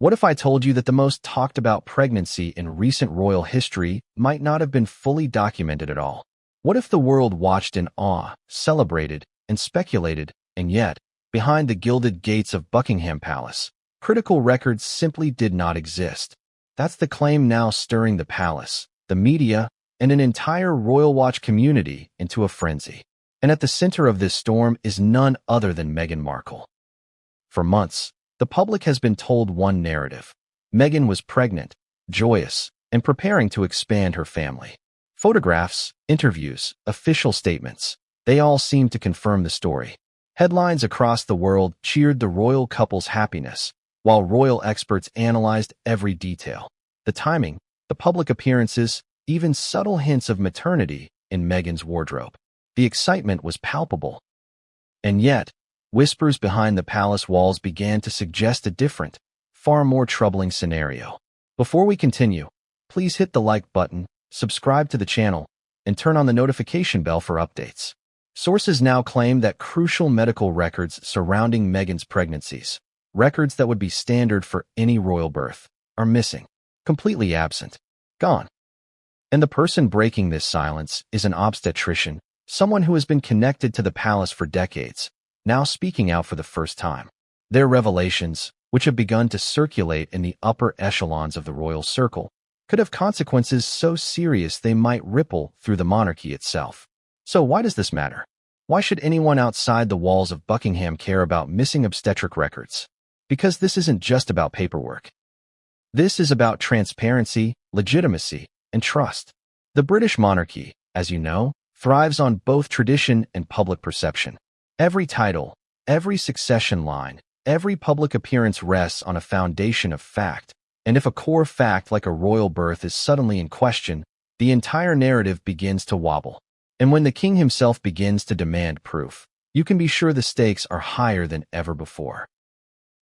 What if I told you that the most talked about pregnancy in recent royal history might not have been fully documented at all? What if the world watched in awe, celebrated, and speculated, and yet, behind the gilded gates of Buckingham Palace, critical records simply did not exist? That's the claim now stirring the palace, the media, and an entire Royal Watch community into a frenzy. And at the center of this storm is none other than Meghan Markle. For months, the public has been told one narrative. Meghan was pregnant, joyous, and preparing to expand her family. Photographs, interviews, official statements, they all seem to confirm the story. Headlines across the world cheered the royal couple's happiness, while royal experts analyzed every detail. The timing, the public appearances, even subtle hints of maternity in Meghan's wardrobe. The excitement was palpable. And yet, whispers behind the palace walls began to suggest a different, far more troubling scenario. Before we continue, please hit the like button, subscribe to the channel, and turn on the notification bell for updates. Sources now claim that crucial medical records surrounding Meghan's pregnancies, records that would be standard for any royal birth, are missing, completely absent, gone. And the person breaking this silence is an obstetrician, someone who has been connected to the palace for decades, now speaking out for the first time. Their revelations, which have begun to circulate in the upper echelons of the royal circle, could have consequences so serious they might ripple through the monarchy itself. So why does this matter? Why should anyone outside the walls of Buckingham care about missing obstetric records? Because this isn't just about paperwork. This is about transparency, legitimacy, and trust. The British monarchy, as you know, thrives on both tradition and public perception. Every title, every succession line, every public appearance rests on a foundation of fact, and if a core fact like a royal birth is suddenly in question, the entire narrative begins to wobble. And when the king himself begins to demand proof, you can be sure the stakes are higher than ever before.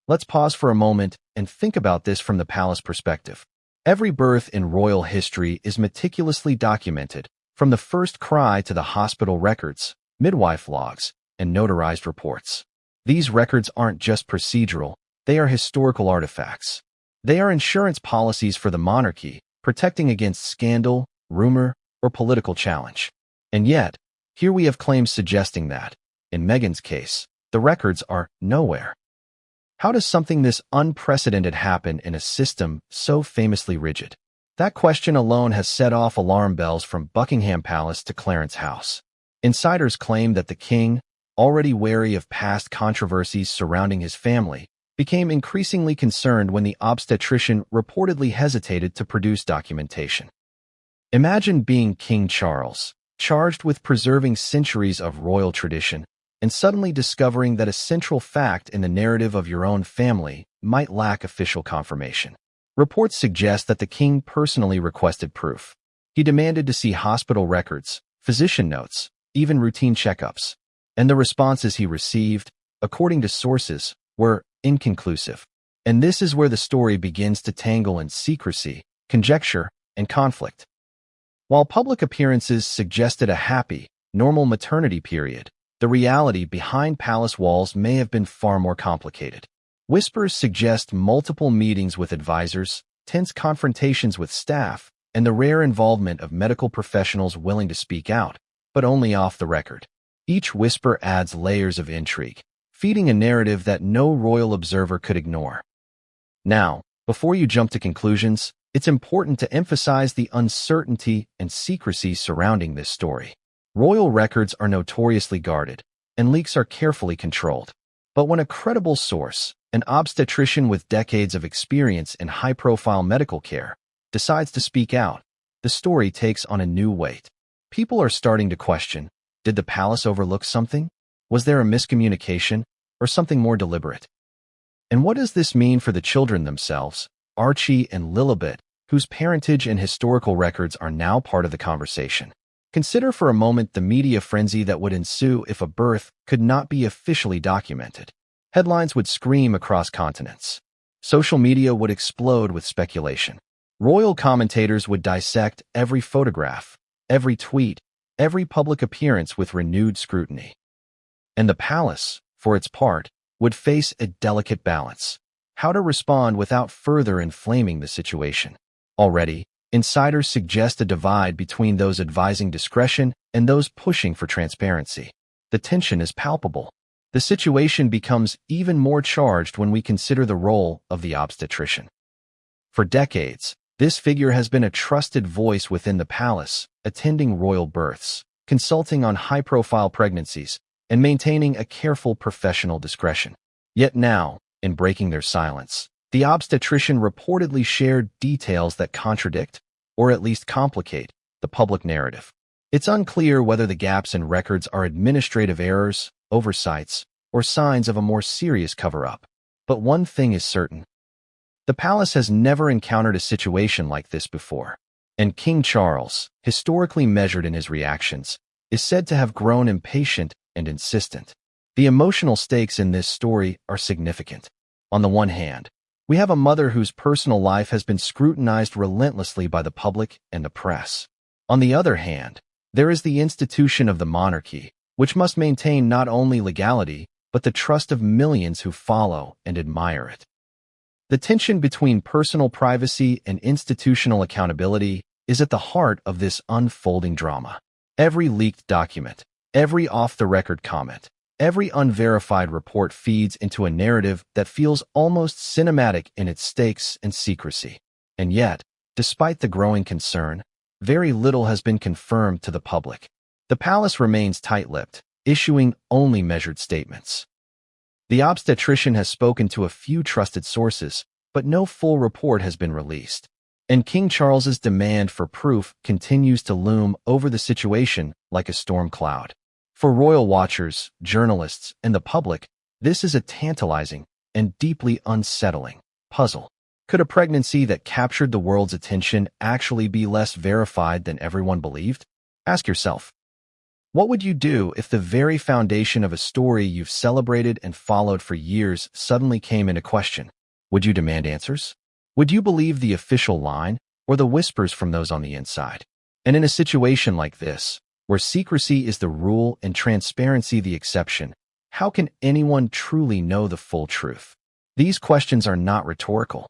Let's pause for a moment and think about this from the palace perspective. Every birth in royal history is meticulously documented, from the first cry to the hospital records, midwife logs, and notarized reports. These records aren't just procedural, they are historical artifacts. They are insurance policies for the monarchy, protecting against scandal, rumor, or political challenge. And yet, here we have claims suggesting that, in Meghan's case, the records are nowhere. How does something this unprecedented happen in a system so famously rigid? That question alone has set off alarm bells from Buckingham Palace to Clarence House. Insiders claim that the king, already wary of past controversies surrounding his family, became increasingly concerned when the obstetrician reportedly hesitated to produce documentation. Imagine being King Charles, charged with preserving centuries of royal tradition, and suddenly discovering that a central fact in the narrative of your own family might lack official confirmation. Reports suggest that the king personally requested proof. He demanded to see hospital records, physician notes, even routine checkups. And the responses he received, according to sources, were inconclusive. And this is where the story begins to tangle in secrecy, conjecture, and conflict. While public appearances suggested a happy, normal maternity period, the reality behind palace walls may have been far more complicated. Whispers suggest multiple meetings with advisors, tense confrontations with staff, and the rare involvement of medical professionals willing to speak out, but only off the record. Each whisper adds layers of intrigue, feeding a narrative that no royal observer could ignore. Now, before you jump to conclusions, it's important to emphasize the uncertainty and secrecy surrounding this story. Royal records are notoriously guarded, and leaks are carefully controlled. But when a credible source, an obstetrician with decades of experience in high-profile medical care, decides to speak out, the story takes on a new weight. People are starting to question, did the palace overlook something? Was there a miscommunication, or something more deliberate? And what does this mean for the children themselves, Archie and Lilibet, whose parentage and historical records are now part of the conversation? Consider for a moment the media frenzy that would ensue if a birth could not be officially documented. Headlines would scream across continents. Social media would explode with speculation. Royal commentators would dissect every photograph, every tweet, every public appearance with renewed scrutiny. And the palace, for its part, would face a delicate balance. how to respond without further inflaming the situation. Already, insiders suggest a divide between those advising discretion and those pushing for transparency. The tension is palpable. The situation becomes even more charged when we consider the role of the obstetrician. For decades, this figure has been a trusted voice within the palace, attending royal births, consulting on high-profile pregnancies, and maintaining a careful professional discretion. Yet now, in breaking their silence, the obstetrician reportedly shared details that contradict, or at least complicate, the public narrative. It's unclear whether the gaps in records are administrative errors, oversights, or signs of a more serious cover-up. But one thing is certain. The palace has never encountered a situation like this before, and King Charles, historically measured in his reactions, is said to have grown impatient and insistent. The emotional stakes in this story are significant. On the one hand, we have a mother whose personal life has been scrutinized relentlessly by the public and the press. On the other hand, there is the institution of the monarchy, which must maintain not only legality, but the trust of millions who follow and admire it. The tension between personal privacy and institutional accountability is at the heart of this unfolding drama. Every leaked document, every off-the-record comment, every unverified report feeds into a narrative that feels almost cinematic in its stakes and secrecy. And yet, despite the growing concern, very little has been confirmed to the public. The palace remains tight-lipped, issuing only measured statements. The obstetrician has spoken to a few trusted sources, but no full report has been released. And King Charles's demand for proof continues to loom over the situation like a storm cloud. For royal watchers, journalists, and the public, this is a tantalizing and deeply unsettling puzzle. Could a pregnancy that captured the world's attention actually be less verified than everyone believed? Ask yourself, what would you do if the very foundation of a story you've celebrated and followed for years suddenly came into question? Would you demand answers? Would you believe the official line or the whispers from those on the inside? And in a situation like this, where secrecy is the rule and transparency the exception, how can anyone truly know the full truth? These questions are not rhetorical.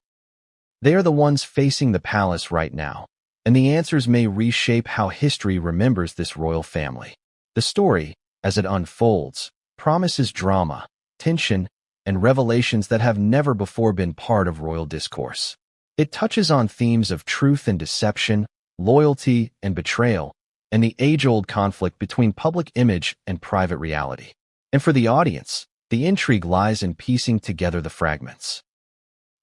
They are the ones facing the palace right now, and the answers may reshape how history remembers this royal family. The story, as it unfolds, promises drama, tension, and revelations that have never before been part of royal discourse. It touches on themes of truth and deception, loyalty and betrayal, and the age-old conflict between public image and private reality. And for the audience, the intrigue lies in piecing together the fragments.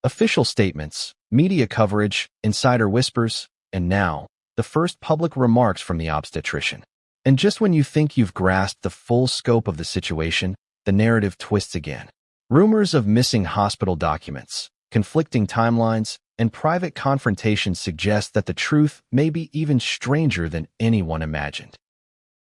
Official statements, media coverage, insider whispers, and now, the first public remarks from the obstetrician. And just when you think you've grasped the full scope of the situation, the narrative twists again. Rumors of missing hospital documents, conflicting timelines, and private confrontations suggest that the truth may be even stranger than anyone imagined.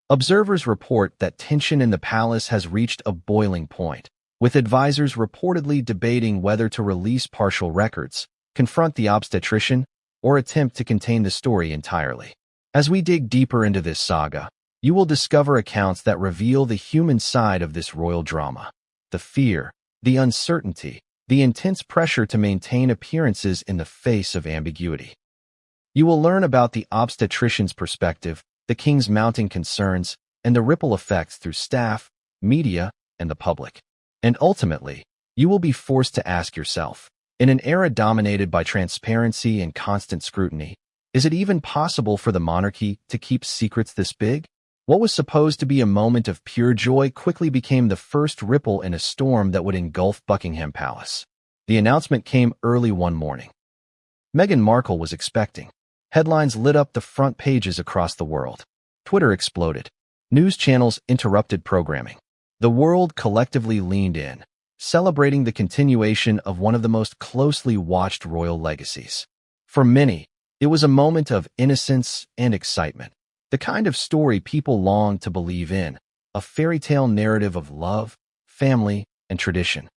Observers report that tension in the palace has reached a boiling point, with advisors reportedly debating whether to release partial records, confront the obstetrician, or attempt to contain the story entirely. As we dig deeper into this saga, you will discover accounts that reveal the human side of this royal drama. The fear, the uncertainty, the intense pressure to maintain appearances in the face of ambiguity. You will learn about the obstetrician's perspective, the king's mounting concerns, and the ripple effects through staff, media, and the public. And ultimately, you will be forced to ask yourself, in an era dominated by transparency and constant scrutiny, is it even possible for the monarchy to keep secrets this big? What was supposed to be a moment of pure joy quickly became the first ripple in a storm that would engulf Buckingham Palace. The announcement came early one morning. Meghan Markle was expecting. Headlines lit up the front pages across the world. Twitter exploded. News channels interrupted programming. The world collectively leaned in, celebrating the continuation of one of the most closely watched royal legacies. For many, it was a moment of innocence and excitement. The kind of story people long to believe in, a fairy tale narrative of love, family, and tradition.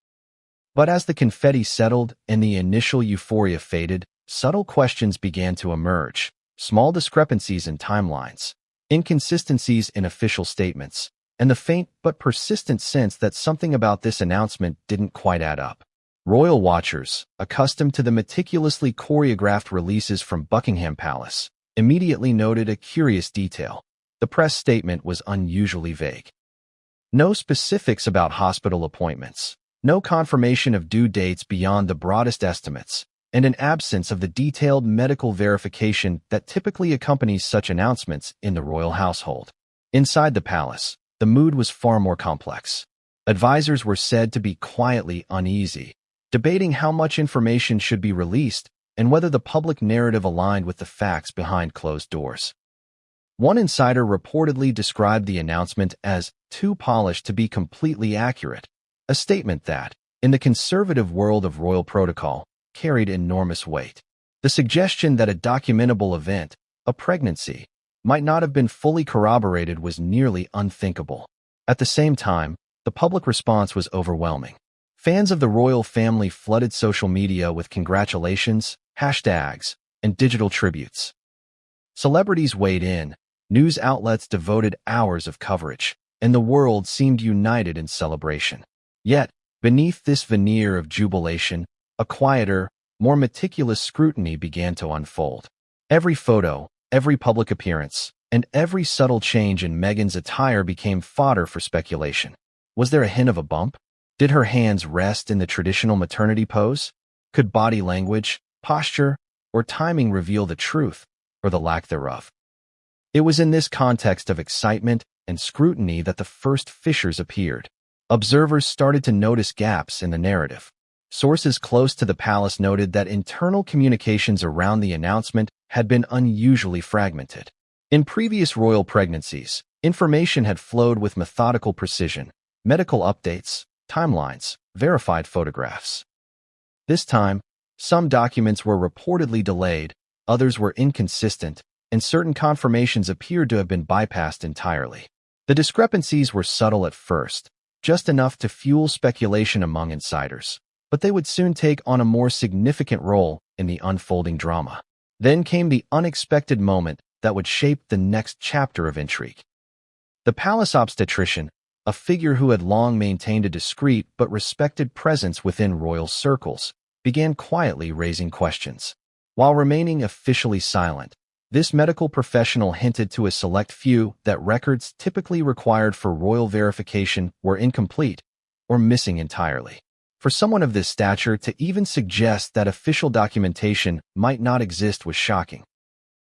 But as the confetti settled and the initial euphoria faded, subtle questions began to emerge, small discrepancies in timelines, inconsistencies in official statements, and the faint but persistent sense that something about this announcement didn't quite add up. Royal watchers, accustomed to the meticulously choreographed releases from Buckingham Palace, immediately noted a curious detail. The press statement was unusually vague. No specifics about hospital appointments, no confirmation of due dates beyond the broadest estimates, and an absence of the detailed medical verification that typically accompanies such announcements in the royal household. Inside the palace, the mood was far more complex. Advisors were said to be quietly uneasy, debating how much information should be released and whether the public narrative aligned with the facts behind closed doors. One insider reportedly described the announcement as too polished to be completely accurate, a statement that, in the conservative world of royal protocol, carried enormous weight. The suggestion that a documentable event, a pregnancy, might not have been fully corroborated was nearly unthinkable. At the same time, the public response was overwhelming. Fans of the royal family flooded social media with congratulations, hashtags, and digital tributes. Celebrities weighed in, news outlets devoted hours of coverage, and the world seemed united in celebration. Yet, beneath this veneer of jubilation, a quieter, more meticulous scrutiny began to unfold. Every photo, every public appearance, and every subtle change in Meghan's attire became fodder for speculation. Was there a hint of a bump? Did her hands rest in the traditional maternity pose? Could body language, posture, or timing reveal the truth, or the lack thereof? It was in this context of excitement and scrutiny that the first fissures appeared. Observers started to notice gaps in the narrative. Sources close to the palace noted that internal communications around the announcement had been unusually fragmented. In previous royal pregnancies, information had flowed with methodical precision: medical updates, timelines, verified photographs. This time, some documents were reportedly delayed, others were inconsistent, and certain confirmations appeared to have been bypassed entirely. The discrepancies were subtle at first, just enough to fuel speculation among insiders, but they would soon take on a more significant role in the unfolding drama. Then came the unexpected moment that would shape the next chapter of intrigue. The palace obstetrician, a figure who had long maintained a discreet but respected presence within royal circles, began quietly raising questions. While remaining officially silent, this medical professional hinted to a select few that records typically required for royal verification were incomplete or missing entirely. For someone of this stature to even suggest that official documentation might not exist was shocking.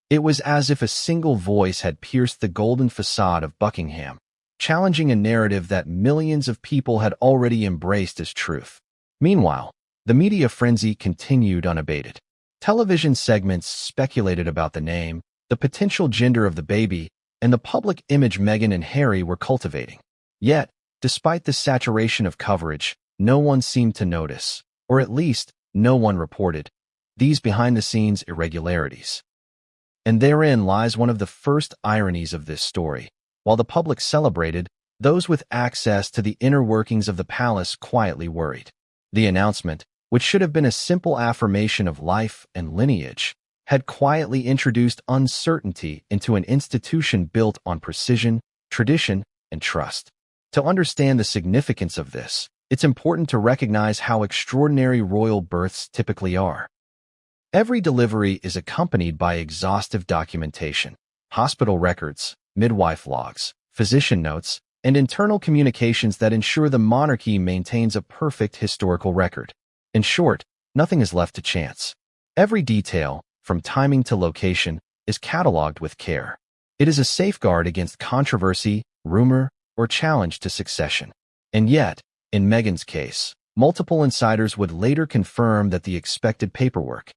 It was as if a single voice had pierced the golden facade of Buckingham, challenging a narrative that millions of people had already embraced as truth. Meanwhile, the media frenzy continued unabated. Television segments speculated about the name, the potential gender of the baby, and the public image Meghan and Harry were cultivating. Yet, despite the saturation of coverage, no one seemed to notice, or at least, no one reported, these behind-the-scenes irregularities. And therein lies one of the first ironies of this story. While the public celebrated, those with access to the inner workings of the palace quietly worried. The announcement, which should have been a simple affirmation of life and lineage, had quietly introduced uncertainty into an institution built on precision, tradition, and trust. To understand the significance of this, it's important to recognize how extraordinary royal births typically are. Every delivery is accompanied by exhaustive documentation, hospital records, midwife logs, physician notes, and internal communications that ensure the monarchy maintains a perfect historical record. In short, nothing is left to chance. Every detail, from timing to location, is cataloged with care. It is a safeguard against controversy, rumor, or challenge to succession. And yet, in Meghan's case, multiple insiders would later confirm that the expected paperwork,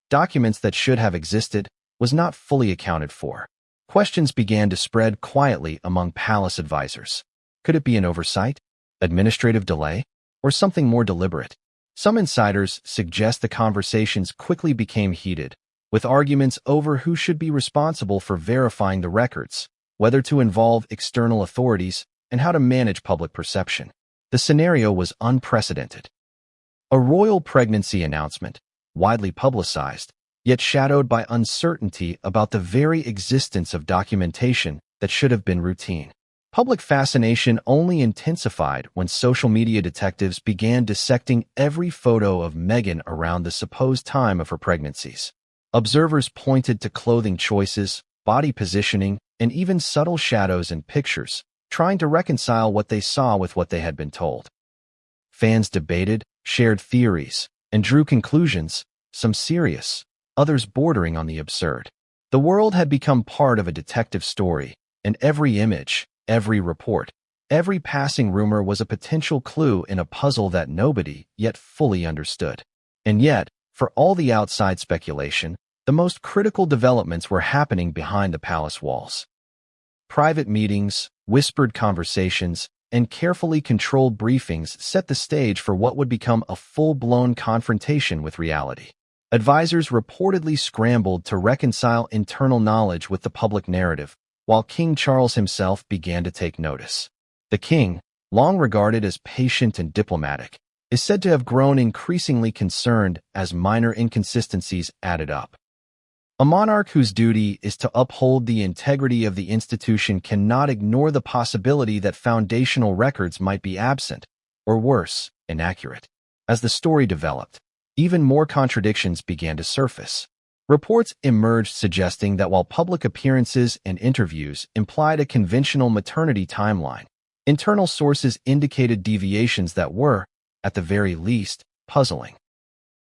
documents that should have existed, was not fully accounted for. Questions began to spread quietly among palace advisors. Could it be an oversight, administrative delay, or something more deliberate? Some insiders suggest the conversations quickly became heated, with arguments over who should be responsible for verifying the records, whether to involve external authorities, and how to manage public perception. The scenario was unprecedented. A royal pregnancy announcement, widely publicized, yet shadowed by uncertainty about the very existence of documentation that should have been routine. Public fascination only intensified when social media detectives began dissecting every photo of Meghan around the supposed time of her pregnancies. Observers pointed to clothing choices, body positioning, and even subtle shadows in pictures, trying to reconcile what they saw with what they had been told. Fans debated, shared theories, and drew conclusions, some serious, others bordering on the absurd. The world had become part of a detective story, and every image, every report, every passing rumor was a potential clue in a puzzle that nobody yet fully understood. And yet, for all the outside speculation, the most critical developments were happening behind the palace walls. Private meetings, whispered conversations, and carefully controlled briefings set the stage for what would become a full-blown confrontation with reality. Advisors reportedly scrambled to reconcile internal knowledge with the public narrative, while King Charles himself began to take notice. The king, long regarded as patient and diplomatic, is said to have grown increasingly concerned as minor inconsistencies added up. A monarch whose duty is to uphold the integrity of the institution cannot ignore the possibility that foundational records might be absent, or worse, inaccurate. As the story developed, even more contradictions began to surface. Reports emerged suggesting that while public appearances and interviews implied a conventional maternity timeline, internal sources indicated deviations that were, at the very least, puzzling.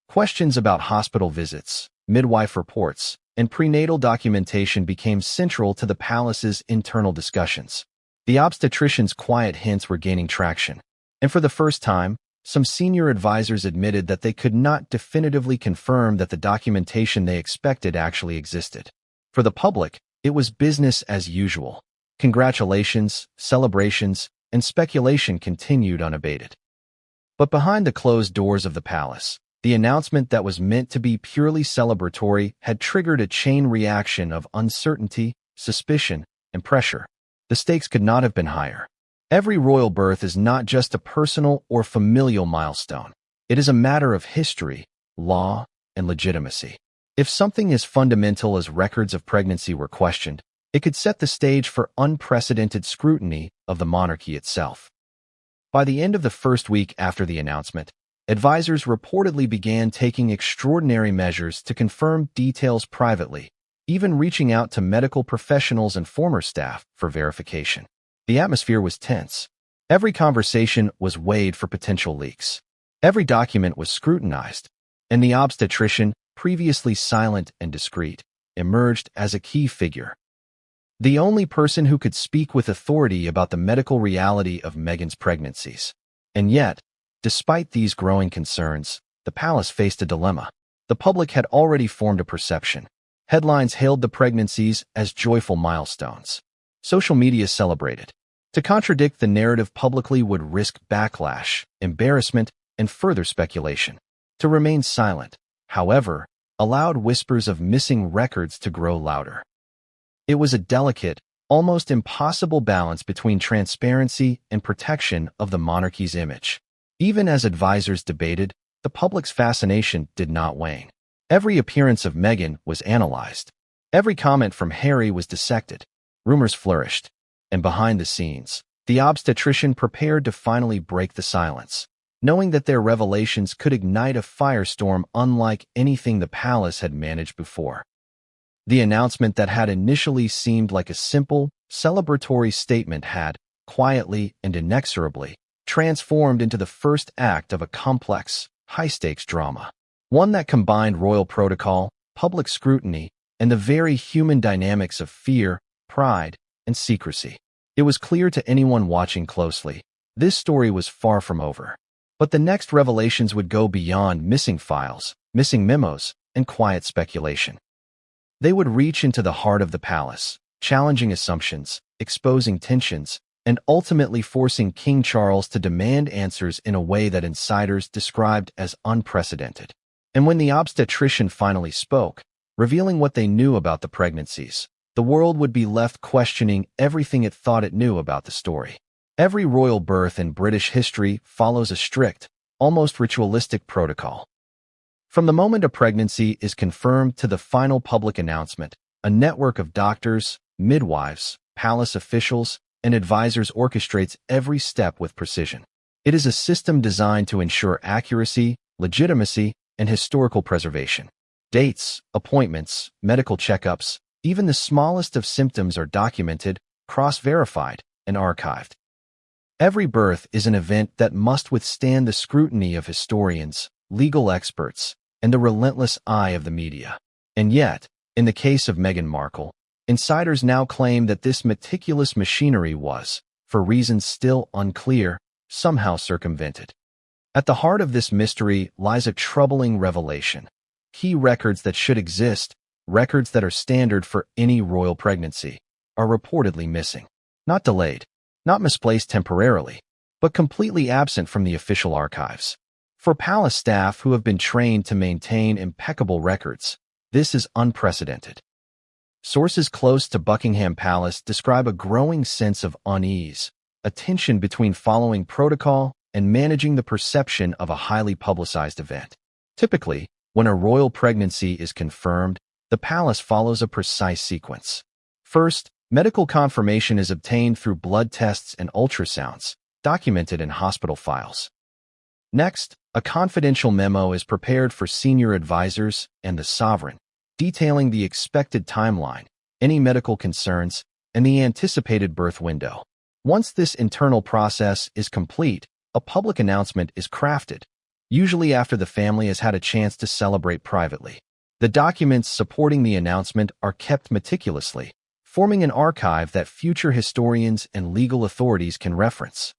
Questions about hospital visits, midwife reports, and prenatal documentation became central to the palace's internal discussions. The obstetrician's quiet hints were gaining traction, and for the first time, some senior advisors admitted that they could not definitively confirm that the documentation they expected actually existed. For the public, it was business as usual. Congratulations, celebrations, and speculation continued unabated. But behind the closed doors of the palace, the announcement that was meant to be purely celebratory had triggered a chain reaction of uncertainty, suspicion, and pressure. The stakes could not have been higher. Every royal birth is not just a personal or familial milestone. It is a matter of history, law, and legitimacy. If something as fundamental as records of pregnancy were questioned, it could set the stage for unprecedented scrutiny of the monarchy itself. By the end of the first week after the announcement, advisors reportedly began taking extraordinary measures to confirm details privately, even reaching out to medical professionals and former staff for verification. The atmosphere was tense. Every conversation was weighed for potential leaks. Every document was scrutinized, and the obstetrician, previously silent and discreet, emerged as a key figure. The only person who could speak with authority about the medical reality of Meghan's pregnancies. And yet, despite these growing concerns, the palace faced a dilemma. The public had already formed a perception. Headlines hailed the pregnancies as joyful milestones. Social media celebrated. To contradict the narrative publicly would risk backlash, embarrassment, and further speculation. To remain silent, however, allowed whispers of missing records to grow louder. It was a delicate, almost impossible balance between transparency and protection of the monarchy's image. Even as advisors debated, the public's fascination did not wane. Every appearance of Meghan was analyzed. Every comment from Harry was dissected. Rumors flourished, and behind the scenes, the obstetrician prepared to finally break the silence, knowing that their revelations could ignite a firestorm unlike anything the palace had managed before. The announcement that had initially seemed like a simple, celebratory statement had, quietly and inexorably, transformed into the first act of a complex, high-stakes drama. One that combined royal protocol, public scrutiny, and the very human dynamics of fear, pride, and secrecy. It was clear to anyone watching closely, this story was far from over. But the next revelations would go beyond missing files, missing memos, and quiet speculation. They would reach into the heart of the palace, challenging assumptions, exposing tensions, and ultimately forcing King Charles to demand answers in a way that insiders described as unprecedented. And when the obstetrician finally spoke, revealing what they knew about the pregnancies, the world would be left questioning everything it thought it knew about the story. Every royal birth in British history follows a strict, almost ritualistic protocol. From the moment a pregnancy is confirmed to the final public announcement, a network of doctors, midwives, palace officials, and advisors orchestrates every step with precision. It is a system designed to ensure accuracy, legitimacy, and historical preservation. Dates, appointments, medical checkups, even the smallest of symptoms are documented, cross-verified, and archived. Every birth is an event that must withstand the scrutiny of historians, legal experts, and the relentless eye of the media. And yet, in the case of Meghan Markle, insiders now claim that this meticulous machinery was, for reasons still unclear, somehow circumvented. At the heart of this mystery lies a troubling revelation. Key records that should exist, records that are standard for any royal pregnancy, are reportedly missing. Not delayed, not misplaced temporarily, but completely absent from the official archives. For palace staff who have been trained to maintain impeccable records, this is unprecedented. Sources close to Buckingham Palace describe a growing sense of unease, a tension between following protocol and managing the perception of a highly publicized event. Typically, when a royal pregnancy is confirmed, the palace follows a precise sequence. First, medical confirmation is obtained through blood tests and ultrasounds, documented in hospital files. Next, a confidential memo is prepared for senior advisors and the sovereign, detailing the expected timeline, any medical concerns, and the anticipated birth window. Once this internal process is complete, a public announcement is crafted, usually after the family has had a chance to celebrate privately. The documents supporting the announcement are kept meticulously, forming an archive that future historians and legal authorities can reference.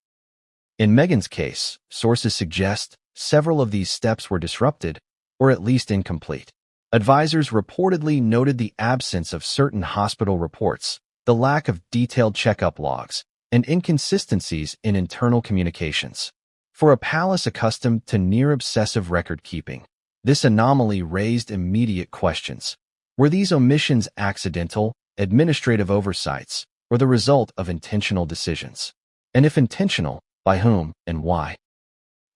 In Meghan's case, sources suggest several of these steps were disrupted, or at least incomplete. Advisors reportedly noted the absence of certain hospital reports, the lack of detailed checkup logs, and inconsistencies in internal communications. For a palace accustomed to near-obsessive record-keeping, this anomaly raised immediate questions. Were these omissions accidental, administrative oversights, or the result of intentional decisions? And if intentional, by whom and why?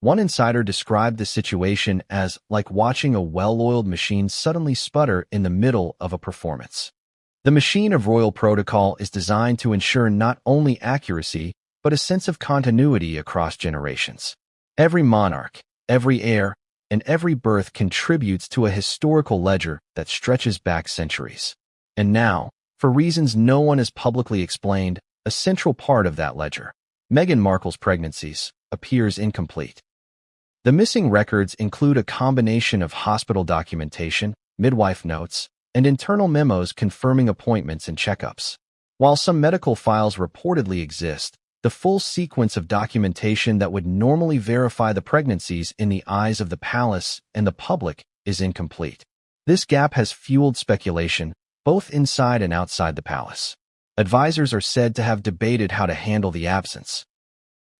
One insider described the situation as like watching a well-oiled machine suddenly sputter in the middle of a performance. The machine of royal protocol is designed to ensure not only accuracy, but a sense of continuity across generations. Every monarch, every heir, and every birth contributes to a historical ledger that stretches back centuries. And now, for reasons no one has publicly explained, a central part of that ledger, Meghan Markle's pregnancies, appears incomplete. The missing records include a combination of hospital documentation, midwife notes, and internal memos confirming appointments and checkups. While some medical files reportedly exist, the full sequence of documentation that would normally verify the pregnancies in the eyes of the palace and the public is incomplete. This gap has fueled speculation, both inside and outside the palace. Advisors are said to have debated how to handle the absence.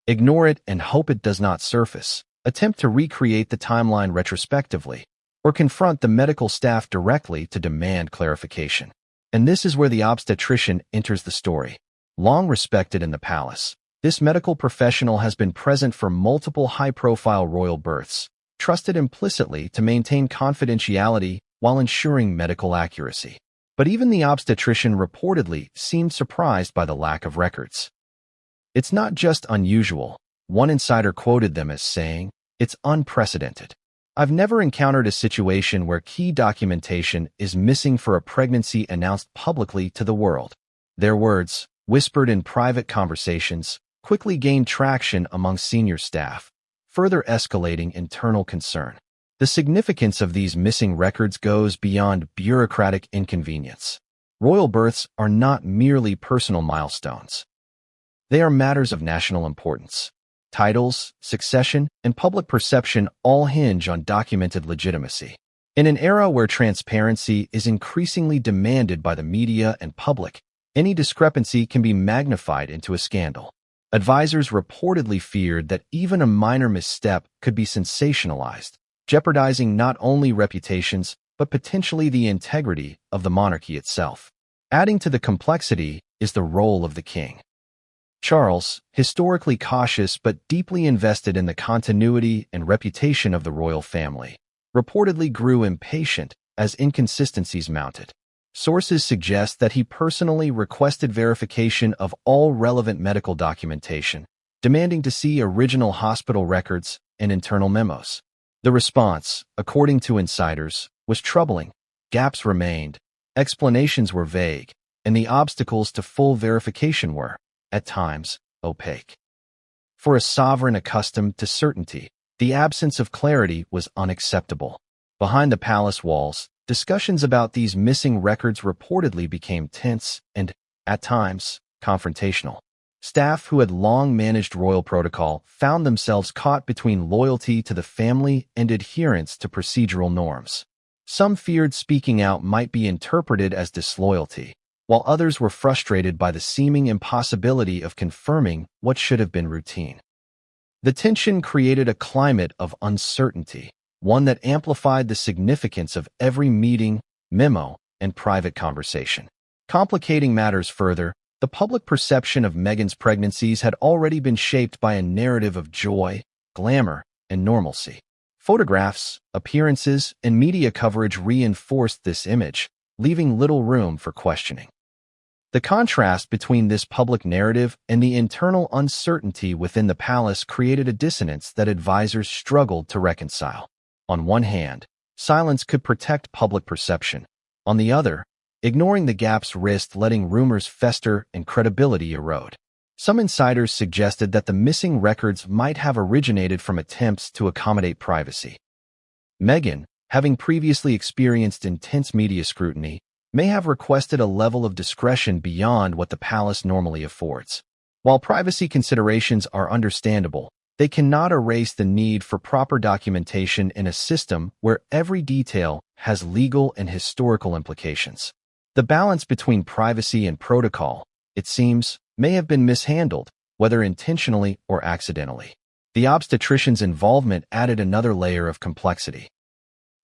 Ignore it and hope it does not surface, attempt to recreate the timeline retrospectively, or confront the medical staff directly to demand clarification. And this is where the obstetrician enters the story. Long respected in the palace, this medical professional has been present for multiple high-profile royal births, trusted implicitly to maintain confidentiality while ensuring medical accuracy. But even the obstetrician reportedly seemed surprised by the lack of records. It's not just unusual. One insider quoted them as saying, "It's unprecedented. I've never encountered a situation where key documentation is missing for a pregnancy announced publicly to the world." Their words, whispered in private conversations, quickly gained traction among senior staff, further escalating internal concern. The significance of these missing records goes beyond bureaucratic inconvenience. Royal births are not merely personal milestones. They are matters of national importance. Titles, succession, and public perception all hinge on documented legitimacy. In an era where transparency is increasingly demanded by the media and public, any discrepancy can be magnified into a scandal. Advisors reportedly feared that even a minor misstep could be sensationalized, jeopardizing not only reputations, but potentially the integrity of the monarchy itself. Adding to the complexity is the role of the king. Charles, historically cautious but deeply invested in the continuity and reputation of the royal family, reportedly grew impatient as inconsistencies mounted. Sources suggest that he personally requested verification of all relevant medical documentation, demanding to see original hospital records and internal memos. The response, according to insiders, was troubling. Gaps remained, explanations were vague, and the obstacles to full verification were, at times, opaque. For a sovereign accustomed to certainty, the absence of clarity was unacceptable. Behind the palace walls, discussions about these missing records reportedly became tense and, at times, confrontational. Staff who had long managed royal protocol found themselves caught between loyalty to the family and adherence to procedural norms. Some feared speaking out might be interpreted as disloyalty, while others were frustrated by the seeming impossibility of confirming what should have been routine. The tension created a climate of uncertainty, one that amplified the significance of every meeting, memo, and private conversation. Complicating matters further, the public perception of Meghan's pregnancies had already been shaped by a narrative of joy, glamour, and normalcy. Photographs, appearances, and media coverage reinforced this image, leaving little room for questioning. The contrast between this public narrative and the internal uncertainty within the palace created a dissonance that advisors struggled to reconcile. On one hand, silence could protect public perception. On the other, ignoring the gaps risked letting rumors fester and credibility erode. Some insiders suggested that the missing records might have originated from attempts to accommodate privacy. Meghan, having previously experienced intense media scrutiny, may have requested a level of discretion beyond what the palace normally affords. While privacy considerations are understandable, they cannot erase the need for proper documentation in a system where every detail has legal and historical implications. The balance between privacy and protocol, it seems, may have been mishandled, whether intentionally or accidentally. The obstetrician's involvement added another layer of complexity.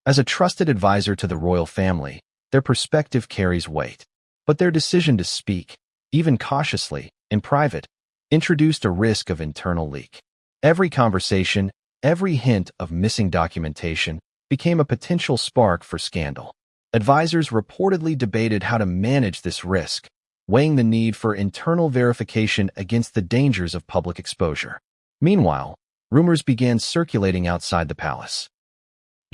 As a trusted advisor to the royal family, their perspective carries weight. But their decision to speak, even cautiously, in private, introduced a risk of internal leak. Every conversation, every hint of missing documentation, became a potential spark for scandal. Advisors reportedly debated how to manage this risk, weighing the need for internal verification against the dangers of public exposure. Meanwhile, rumors began circulating outside the palace.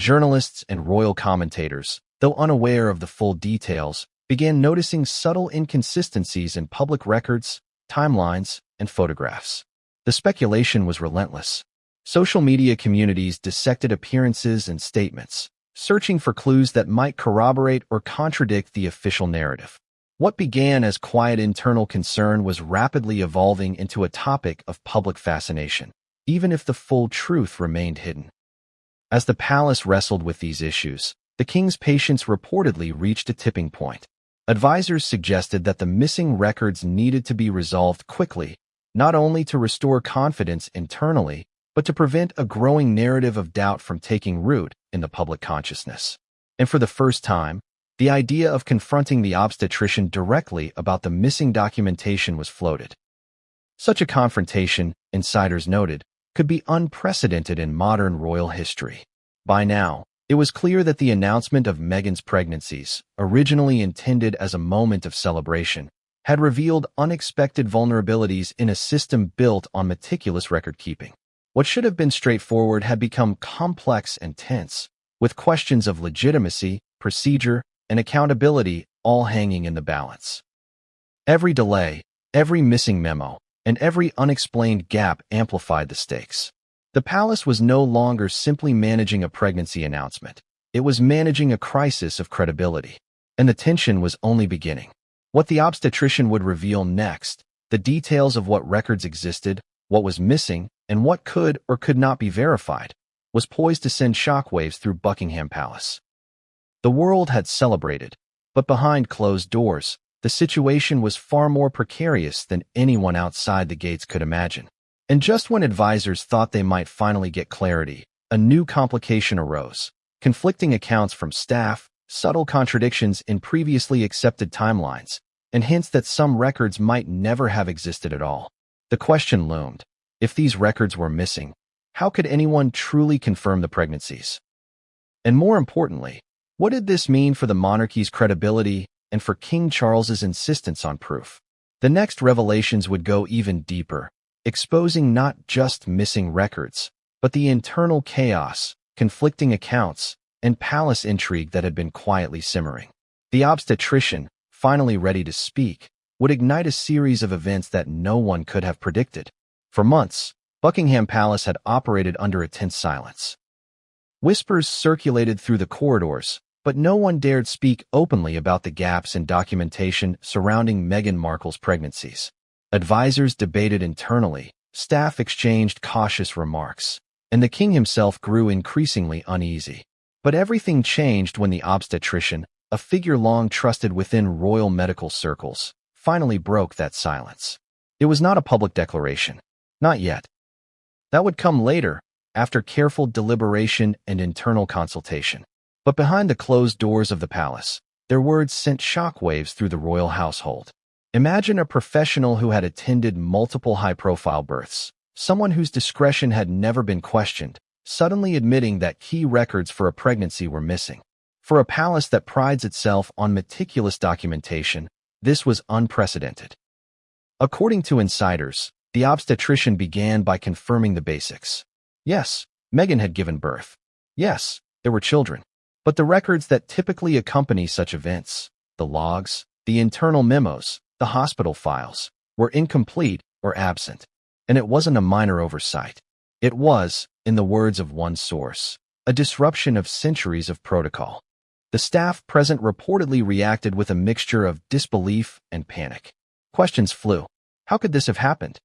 Journalists and royal commentators, though unaware of the full details, began noticing subtle inconsistencies in public records, timelines, and photographs. The speculation was relentless. Social media communities dissected appearances and statements, searching for clues that might corroborate or contradict the official narrative. What began as quiet internal concern was rapidly evolving into a topic of public fascination, even if the full truth remained hidden. As the palace wrestled with these issues, the king's patience reportedly reached a tipping point. Advisors suggested that the missing records needed to be resolved quickly, not only to restore confidence internally, but to prevent a growing narrative of doubt from taking root in the public consciousness. And for the first time, the idea of confronting the obstetrician directly about the missing documentation was floated. Such a confrontation, insiders noted, could be unprecedented in modern royal history. By now, it was clear that the announcement of Meghan's pregnancies, originally intended as a moment of celebration, had revealed unexpected vulnerabilities in a system built on meticulous record-keeping. What should have been straightforward had become complex and tense, with questions of legitimacy, procedure, and accountability all hanging in the balance. Every delay, every missing memo, and every unexplained gap amplified the stakes. The palace was no longer simply managing a pregnancy announcement. It was managing a crisis of credibility. And the tension was only beginning. What the obstetrician would reveal next, the details of what records existed, what was missing, and what could or could not be verified, was poised to send shockwaves through Buckingham Palace. The world had celebrated, but behind closed doors, the situation was far more precarious than anyone outside the gates could imagine. And just when advisors thought they might finally get clarity, a new complication arose. Conflicting accounts from staff, subtle contradictions in previously accepted timelines, and hints that some records might never have existed at all. The question loomed: if these records were missing, how could anyone truly confirm the pregnancies? And more importantly, what did this mean for the monarchy's credibility and for King Charles's insistence on proof. The next revelations would go even deeper, exposing not just missing records, but the internal chaos, conflicting accounts, and palace intrigue that had been quietly simmering. The obstetrician, finally ready to speak, would ignite a series of events that no one could have predicted. For months, Buckingham Palace had operated under a tense silence. Whispers circulated through the corridors, but no one dared speak openly about the gaps in documentation surrounding Meghan Markle's pregnancies. Advisors debated internally, staff exchanged cautious remarks, and the king himself grew increasingly uneasy. But everything changed when the obstetrician, a figure long trusted within royal medical circles, finally broke that silence. It was not a public declaration. Not yet. That would come later, after careful deliberation and internal consultation. But behind the closed doors of the palace, their words sent shockwaves through the royal household. Imagine a professional who had attended multiple high-profile births, someone whose discretion had never been questioned, suddenly admitting that key records for a pregnancy were missing. For a palace that prides itself on meticulous documentation, this was unprecedented. According to insiders, the obstetrician began by confirming the basics. Yes, Meghan had given birth. Yes, there were children. But the records that typically accompany such events, the logs, the internal memos, the hospital files, were incomplete or absent. And it wasn't a minor oversight. It was, in the words of one source, a disruption of centuries of protocol. The staff present reportedly reacted with a mixture of disbelief and panic. Questions flew. How could this have happened?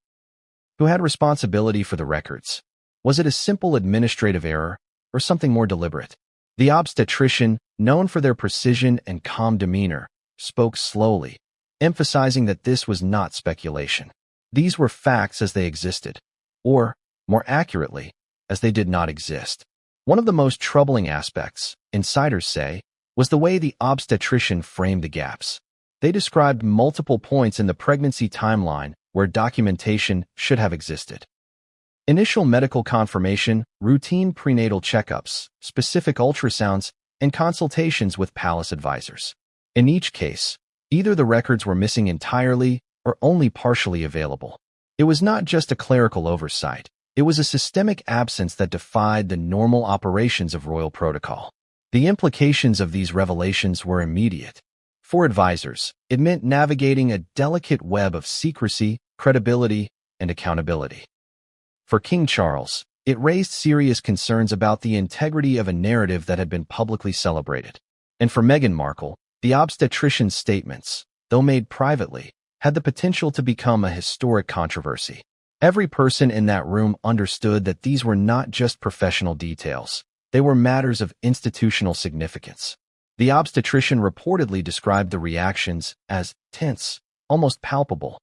Who had responsibility for the records? Was it a simple administrative error, or something more deliberate? The obstetrician, known for their precision and calm demeanor, spoke slowly, emphasizing that this was not speculation. These were facts as they existed, or, more accurately, as they did not exist. One of the most troubling aspects, insiders say, was the way the obstetrician framed the gaps. They described multiple points in the pregnancy timeline where documentation should have existed. Initial medical confirmation, routine prenatal checkups, specific ultrasounds, and consultations with palace advisors. In each case, either the records were missing entirely or only partially available. It was not just a clerical oversight. It was a systemic absence that defied the normal operations of royal protocol. The implications of these revelations were immediate. For advisors, it meant navigating a delicate web of secrecy, credibility, and accountability. For King Charles, it raised serious concerns about the integrity of a narrative that had been publicly celebrated. And for Meghan Markle, the obstetrician's statements, though made privately, had the potential to become a historic controversy. Every person in that room understood that these were not just professional details. They were matters of institutional significance. The obstetrician reportedly described the reactions as tense, almost palpable.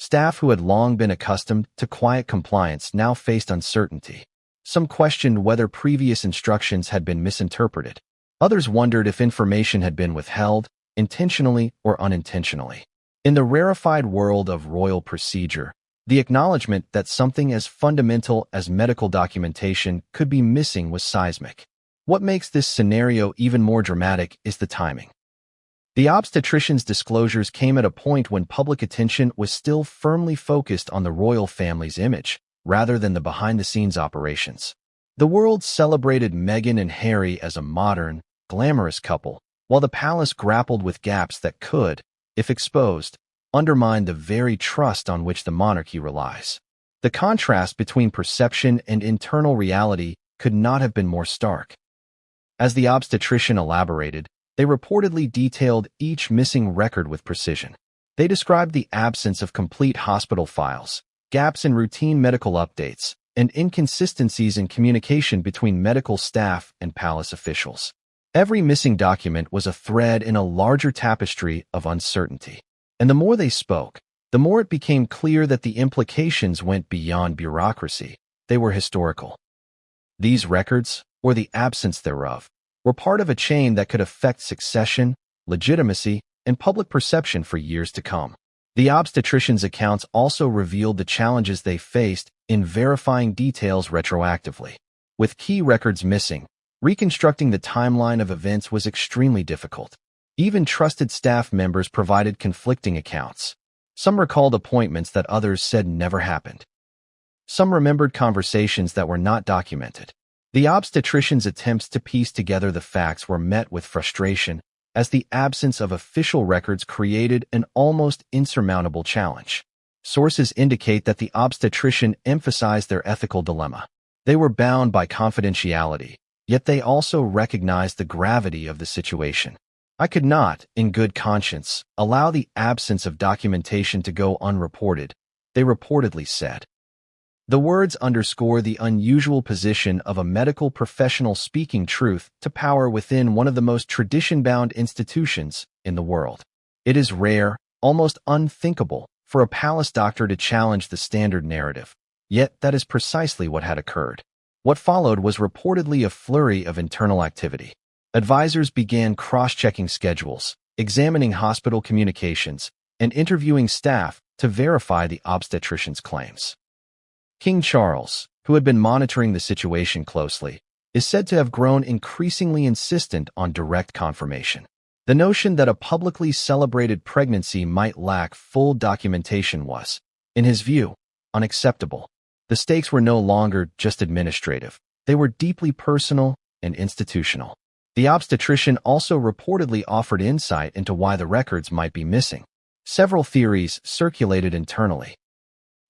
Staff who had long been accustomed to quiet compliance now faced uncertainty. Some questioned whether previous instructions had been misinterpreted. Others wondered if information had been withheld, intentionally or unintentionally. In the rarefied world of royal procedure, the acknowledgement that something as fundamental as medical documentation could be missing was seismic. What makes this scenario even more dramatic is the timing. The obstetrician's disclosures came at a point when public attention was still firmly focused on the royal family's image, rather than the behind-the-scenes operations. The world celebrated Meghan and Harry as a modern, glamorous couple, while the palace grappled with gaps that could, if exposed, undermine the very trust on which the monarchy relies. The contrast between perception and internal reality could not have been more stark. As the obstetrician elaborated, they reportedly detailed each missing record with precision. They described the absence of complete hospital files, gaps in routine medical updates, and inconsistencies in communication between medical staff and palace officials. Every missing document was a thread in a larger tapestry of uncertainty. And the more they spoke, the more it became clear that the implications went beyond bureaucracy. They were historical. These records, or the absence thereof, were part of a chain that could affect succession, legitimacy, and public perception for years to come. The obstetrician's accounts also revealed the challenges they faced in verifying details retroactively. With key records missing, reconstructing the timeline of events was extremely difficult. Even trusted staff members provided conflicting accounts. Some recalled appointments that others said never happened. Some remembered conversations that were not documented. The obstetrician's attempts to piece together the facts were met with frustration, as the absence of official records created an almost insurmountable challenge. Sources indicate that the obstetrician emphasized their ethical dilemma. They were bound by confidentiality, yet they also recognized the gravity of the situation. I could not, in good conscience, allow the absence of documentation to go unreported, they reportedly said. The words underscore the unusual position of a medical professional speaking truth to power within one of the most tradition-bound institutions in the world. It is rare, almost unthinkable, for a palace doctor to challenge the standard narrative. Yet that is precisely what had occurred. What followed was reportedly a flurry of internal activity. Advisors began cross-checking schedules, examining hospital communications, and interviewing staff to verify the obstetrician's claims. King Charles, who had been monitoring the situation closely, is said to have grown increasingly insistent on direct confirmation. The notion that a publicly celebrated pregnancy might lack full documentation was, in his view, unacceptable. The stakes were no longer just administrative. They were deeply personal and institutional. The obstetrician also reportedly offered insight into why the records might be missing. Several theories circulated internally.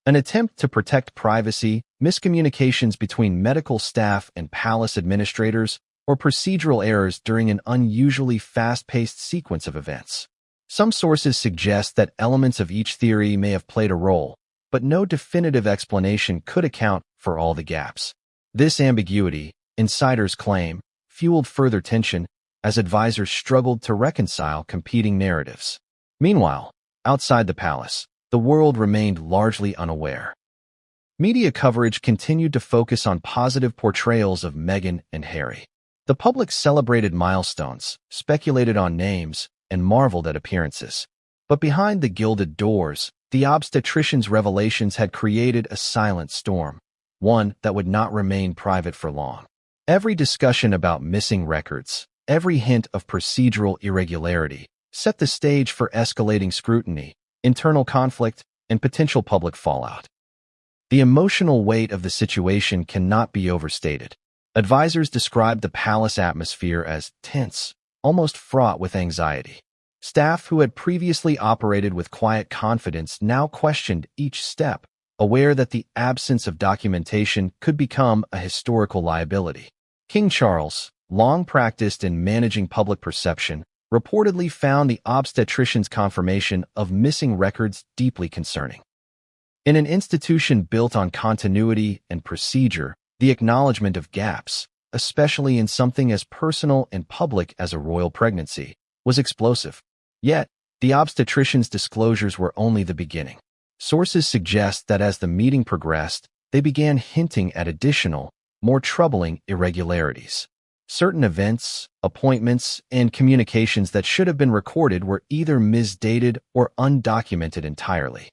An attempt to protect privacy, miscommunications between medical staff and palace administrators, or procedural errors during an unusually fast-paced sequence of events. Some sources suggest that elements of each theory may have played a role, but no definitive explanation could account for all the gaps. This ambiguity, insiders claim, fueled further tension as advisors struggled to reconcile competing narratives. Meanwhile, outside the palace, the world remained largely unaware. Media coverage continued to focus on positive portrayals of Meghan and Harry. The public celebrated milestones, speculated on names, and marveled at appearances. But behind the gilded doors, the obstetrician's revelations had created a silent storm, one that would not remain private for long. Every discussion about missing records, every hint of procedural irregularity, set the stage for escalating scrutiny, internal conflict, and potential public fallout. The emotional weight of the situation cannot be overstated. Advisors described the palace atmosphere as tense, almost fraught with anxiety. Staff who had previously operated with quiet confidence now questioned each step, aware that the absence of documentation could become a historical liability. King Charles, long practiced in managing public perception, reportedly found the obstetrician's confirmation of missing records deeply concerning. In an institution built on continuity and procedure, the acknowledgement of gaps, especially in something as personal and public as a royal pregnancy, was explosive. Yet, the obstetrician's disclosures were only the beginning. Sources suggest that as the meeting progressed, they began hinting at additional, more troubling irregularities. Certain events, appointments, and communications that should have been recorded were either misdated or undocumented entirely.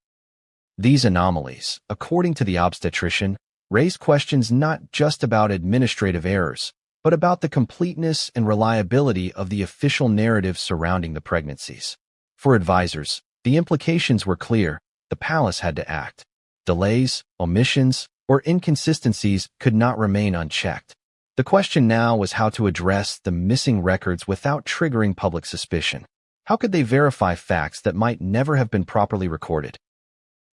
These anomalies, according to the obstetrician, raised questions not just about administrative errors, but about the completeness and reliability of the official narrative surrounding the pregnancies. For advisors, the implications were clear. The palace had to act. Delays, omissions, or inconsistencies could not remain unchecked. The question now was how to address the missing records without triggering public suspicion. How could they verify facts that might never have been properly recorded?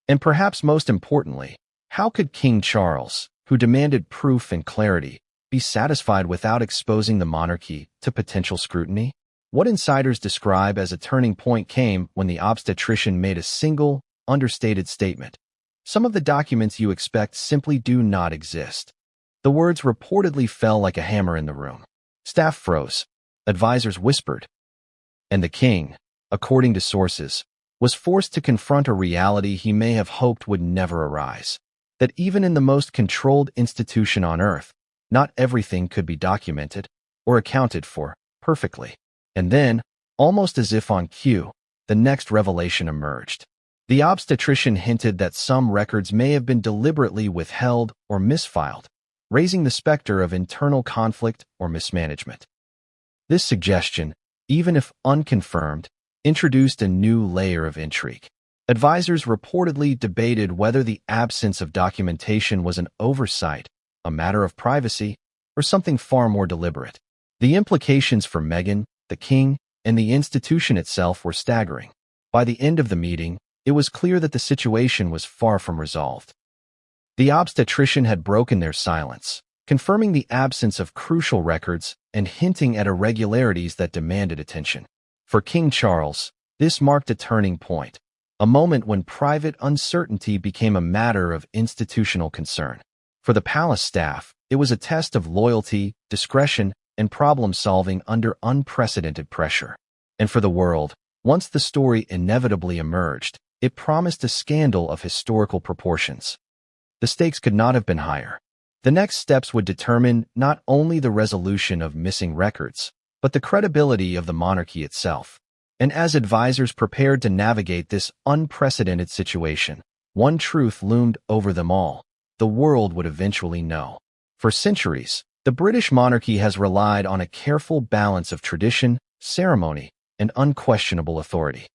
And perhaps most importantly, how could King Charles, who demanded proof and clarity, be satisfied without exposing the monarchy to potential scrutiny? What insiders describe as a turning point came when the obstetrician made a single, understated statement. Some of the documents you expect simply do not exist. The words reportedly fell like a hammer in the room. Staff froze. Advisors whispered. And the king, according to sources, was forced to confront a reality he may have hoped would never arise. That even in the most controlled institution on earth, not everything could be documented or accounted for perfectly. And then, almost as if on cue, the next revelation emerged. The obstetrician hinted that some records may have been deliberately withheld or misfiled, raising the specter of internal conflict or mismanagement. This suggestion, even if unconfirmed, introduced a new layer of intrigue. Advisors reportedly debated whether the absence of documentation was an oversight, a matter of privacy, or something far more deliberate. The implications for Meghan, the king, and the institution itself were staggering. By the end of the meeting, it was clear that the situation was far from resolved. The obstetrician had broken their silence, confirming the absence of crucial records and hinting at irregularities that demanded attention. For King Charles, this marked a turning point, a moment when private uncertainty became a matter of institutional concern. For the palace staff, it was a test of loyalty, discretion, and problem-solving under unprecedented pressure. And for the world, once the story inevitably emerged, it promised a scandal of historical proportions. The stakes could not have been higher. The next steps would determine not only the resolution of missing records, but the credibility of the monarchy itself. And as advisors prepared to navigate this unprecedented situation, one truth loomed over them all: the world would eventually know. For centuries, the British monarchy has relied on a careful balance of tradition, ceremony, and unquestionable authority.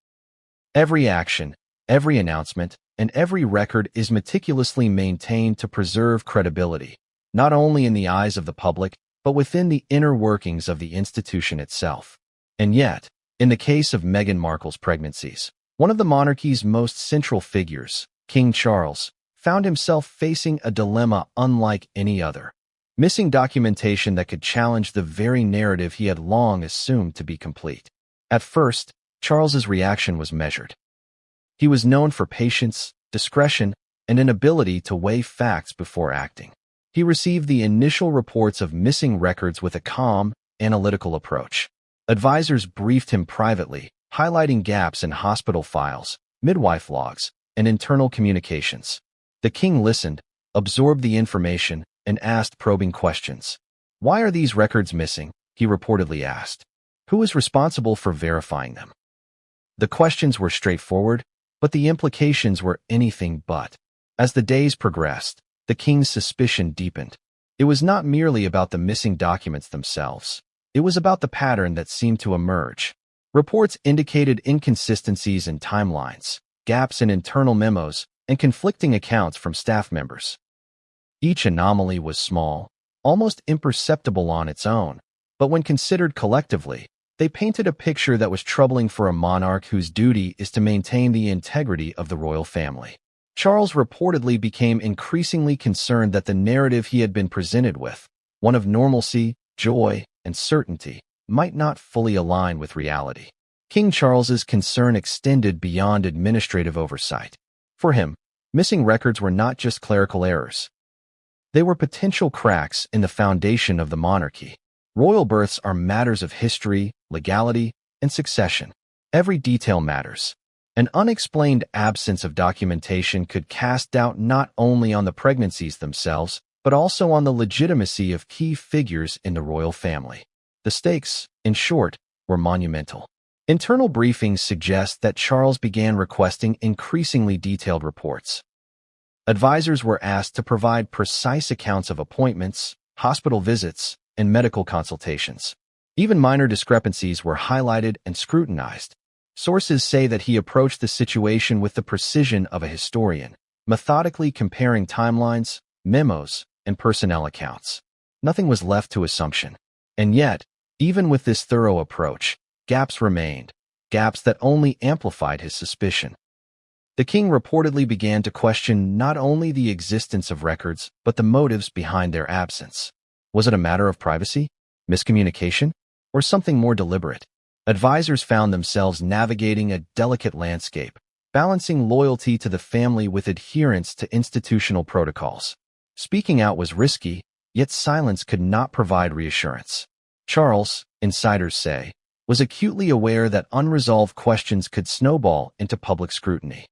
Every action, every announcement, and every record is meticulously maintained to preserve credibility, not only in the eyes of the public, but within the inner workings of the institution itself. And yet, in the case of Meghan Markle's pregnancies, one of the monarchy's most central figures, King Charles, found himself facing a dilemma unlike any other: missing documentation that could challenge the very narrative he had long assumed to be complete. At first, Charles's reaction was measured. He was known for patience, discretion, and an ability to weigh facts before acting. He received the initial reports of missing records with a calm, analytical approach. Advisors briefed him privately, highlighting gaps in hospital files, midwife logs, and internal communications. The king listened, absorbed the information, and asked probing questions. "Why are these records missing?" he reportedly asked. "Who is responsible for verifying them?" The questions were straightforward, but the implications were anything but. As the days progressed, the king's suspicion deepened. It was not merely about the missing documents themselves. It was about the pattern that seemed to emerge. Reports indicated inconsistencies in timelines, gaps in internal memos, and conflicting accounts from staff members. Each anomaly was small, almost imperceptible on its own, but when considered collectively, they painted a picture that was troubling for a monarch whose duty is to maintain the integrity of the royal family. Charles reportedly became increasingly concerned that the narrative he had been presented with, one of normalcy, joy, and certainty, might not fully align with reality. King Charles's concern extended beyond administrative oversight. For him, missing records were not just clerical errors. They were potential cracks in the foundation of the monarchy. Royal births are matters of history, legality, and succession. Every detail matters. An unexplained absence of documentation could cast doubt not only on the pregnancies themselves, but also on the legitimacy of key figures in the royal family. The stakes, in short, were monumental. Internal briefings suggest that Charles began requesting increasingly detailed reports. Advisors were asked to provide precise accounts of appointments, hospital visits, and medical consultations. Even minor discrepancies were highlighted and scrutinized. Sources say that he approached the situation with the precision of a historian, methodically comparing timelines, memos, and personnel accounts. Nothing was left to assumption. And yet, even with this thorough approach, gaps remained, gaps that only amplified his suspicion. The king reportedly began to question not only the existence of records, but the motives behind their absence. Was it a matter of privacy, miscommunication, or something more deliberate? Advisors found themselves navigating a delicate landscape, balancing loyalty to the family with adherence to institutional protocols. Speaking out was risky, yet silence could not provide reassurance. Charles, insiders say, was acutely aware that unresolved questions could snowball into public scrutiny.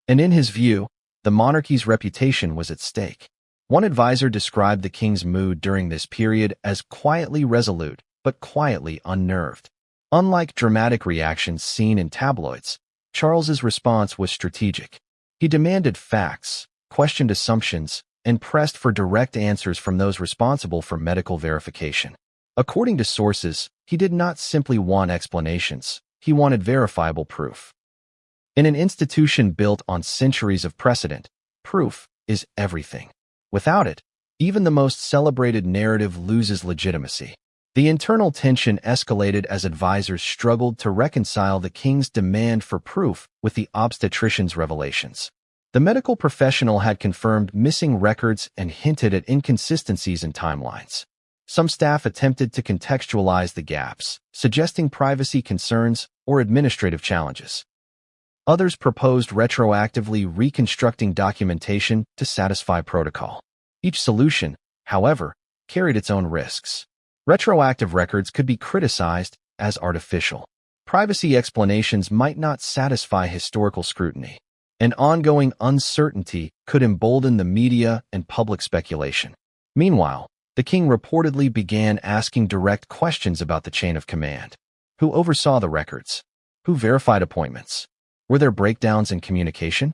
And in his view, the monarchy's reputation was at stake. One advisor described the king's mood during this period as quietly resolute, but quietly unnerved. Unlike dramatic reactions seen in tabloids, Charles's response was strategic. He demanded facts, questioned assumptions, and pressed for direct answers from those responsible for medical verification. According to sources, he did not simply want explanations, he wanted verifiable proof. In an institution built on centuries of precedent, proof is everything. Without it, even the most celebrated narrative loses legitimacy. The internal tension escalated as advisors struggled to reconcile the king's demand for proof with the obstetrician's revelations. The medical professional had confirmed missing records and hinted at inconsistencies in timelines. Some staff attempted to contextualize the gaps, suggesting privacy concerns or administrative challenges. Others proposed retroactively reconstructing documentation to satisfy protocol. Each solution, however, carried its own risks. Retroactive records could be criticized as artificial. Privacy explanations might not satisfy historical scrutiny. And ongoing uncertainty could embolden the media and public speculation. Meanwhile, the king reportedly began asking direct questions about the chain of command. Who oversaw the records? Who verified appointments? Were there breakdowns in communication?